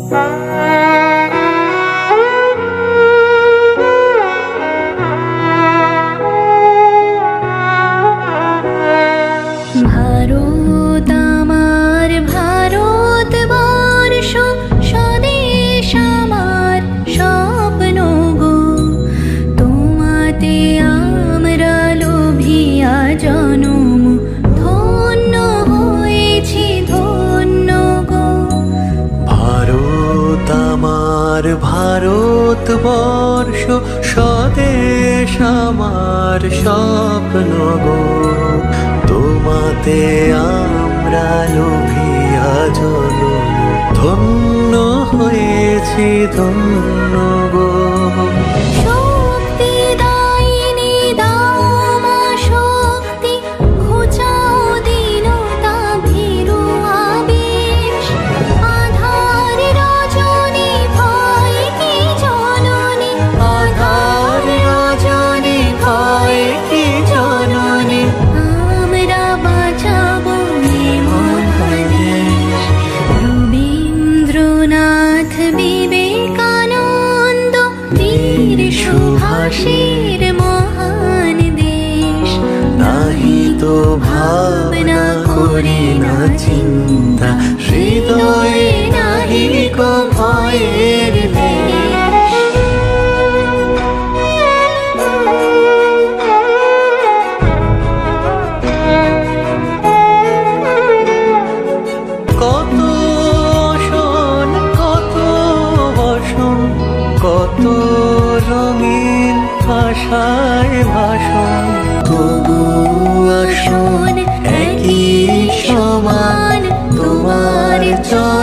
ভারত আমার ভারতবর্ষ, স্বদেশ আমার স্বপ্ন গো। তোমাতে আমরা লোভিয়া জনম, ধন্য হয়েছি ধন্য গো। ভারত আমার ভারতবর্ষ, স্বদেশ আমার স্বপ্ন গো। তোমাতে আমরা লোভিয়া জনম, ধন্য হয়েছি ধন্য গো। শক্তি দায়িনী দাও মা শক্তি, ঘুচাও দীনতা ভীরু আবেশ। আধার রজনী ভয় কি জননী, আধার রজনী ভয় কি জননী, আমরা বাঁচাবো এ মহাদেশ। রবীন্দ্রনাথ বিবেকানন্দ বীর সুভাষের মহান দেশ। নাহি তো ভাবনা করি না চিন্তা, হৃদয়ে নাহি কো ভয়ের লেশ। কত শোন কত বসন, কত রঙিন ভাষায় ভাষণ, তবু আসন একই সমান তোমার চরণ।